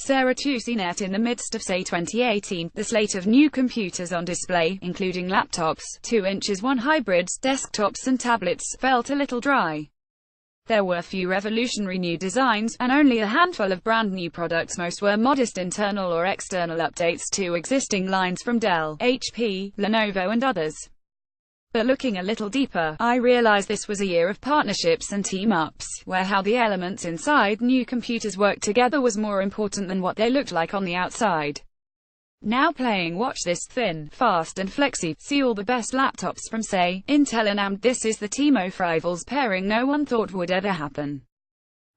Sarah Tusinet. In the midst of say 2018, the slate of new computers on display, including laptops, 2 inches 1 hybrids, desktops and tablets, felt a little dry. There were few revolutionary new designs, and only a handful of brand new products. Most were modest internal or external updates to existing lines from Dell, HP, Lenovo and others. But looking a little deeper, I realized this was a year of partnerships and team-ups, where how the elements inside new computers worked together was more important than what they looked like on the outside. Now playing watch this: thin, fast and flexy. See all the best laptops from say, Intel and AMD. This is the team of rivals pairing no one thought would ever happen.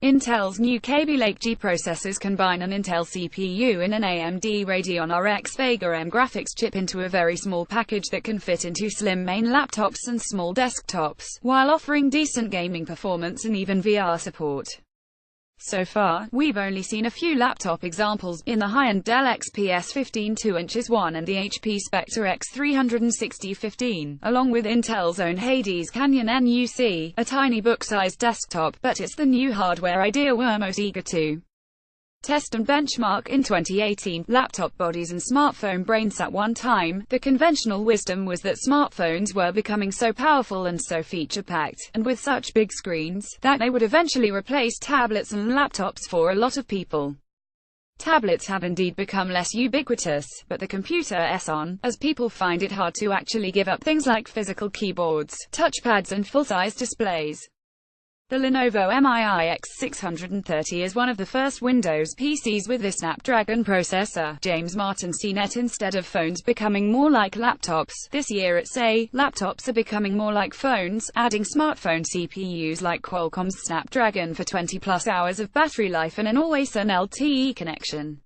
Intel's new Kaby Lake G processors combine an Intel CPU and an AMD Radeon RX Vega M graphics chip into a very small package that can fit into slim main laptops and small desktops, while offering decent gaming performance and even VR support. So far, we've only seen a few laptop examples, in the high-end Dell XPS 15 2 inches 1 and the HP Spectre X360 15, along with Intel's own Hades Canyon NUC, a tiny book-sized desktop, but it's the new hardware idea we're most eager to test and benchmark. In 2018, laptop bodies and smartphone brains. At one time, the conventional wisdom was that smartphones were becoming so powerful and so feature-packed, and with such big screens, that they would eventually replace tablets and laptops for a lot of people. Tablets have indeed become less ubiquitous, but the computer is on, as people find it hard to actually give up things like physical keyboards, touchpads and full-size displays. The Lenovo MI X630 is one of the first Windows PCs with this Snapdragon processor. James Martin CNET. Instead of phones becoming more like laptops, this year at say, laptops are becoming more like phones, adding smartphone CPUs like Qualcomm's Snapdragon for 20+ hours of battery life and an always-on LTE connection.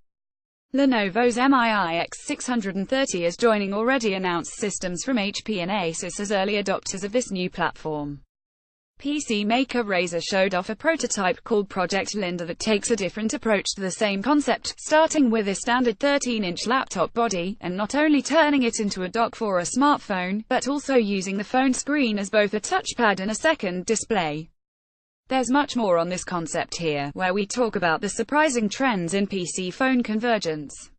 Lenovo's MI X630 is joining already announced systems from HP and Asus as early adopters of this new platform. PC maker Razer showed off a prototype called Project Linda that takes a different approach to the same concept, starting with a standard 13-inch laptop body, and not only turning it into a dock for a smartphone, but also using the phone screen as both a touchpad and a second display. There's much more on this concept here, where we talk about the surprising trends in PC phone convergence.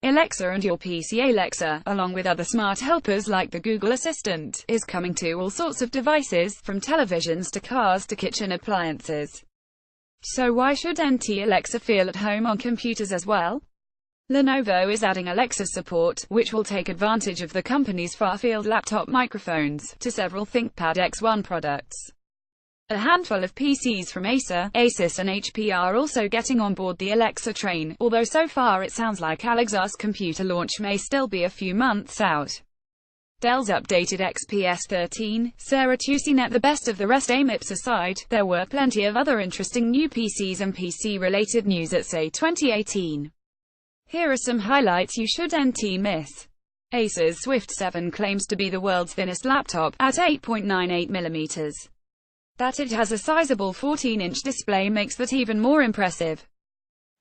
Alexa and your PC Alexa, along with other smart helpers like the Google Assistant, is coming to all sorts of devices, from televisions to cars to kitchen appliances. So why should NT Alexa feel at home on computers as well? Lenovo is adding Alexa support, which will take advantage of the company's far-field laptop microphones, to several ThinkPad X1 products. A handful of PCs from Asus and HP are also getting on board the Alexa train, although so far it sounds like Alexa's computer launch may still be a few months out. Dell's updated XPS 13, Sarah Tusinet. The best of the rest AMIPS aside, there were plenty of other interesting new PCs and PC-related news at say 2018. Here are some highlights you shouldn't miss. Asus Swift 7 claims to be the world's thinnest laptop, at 8.98mm. That it has a sizable 14-inch display makes that even more impressive.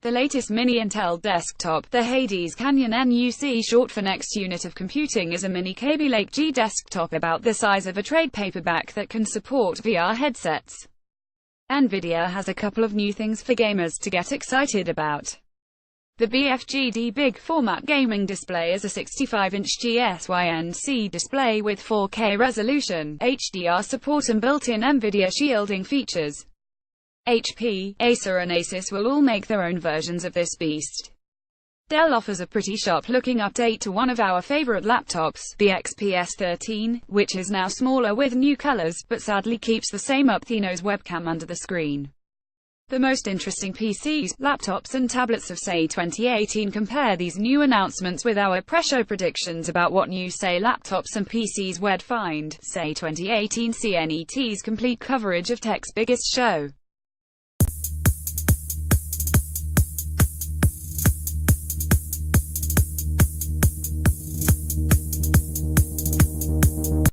The latest mini Intel desktop, the Hades Canyon NUC, short for Next Unit of Computing, is a mini Kaby Lake G desktop about the size of a trade paperback that can support VR headsets. Nvidia has a couple of new things for gamers to get excited about. The BFGD Big Format Gaming Display is a 65-inch GSYNC display with 4K resolution, HDR support and built-in NVIDIA shielding features. HP, Acer and Asus will all make their own versions of this beast. Dell offers a pretty sharp-looking update to one of our favorite laptops, the XPS 13, which is now smaller with new colors, but sadly keeps the same up-the-nose webcam under the screen. The most interesting PCs, laptops and tablets of say 2018 compare these new announcements with our pre-show predictions about what new say laptops and PCs we'd find, say 2018. CNET's complete coverage of tech's biggest show.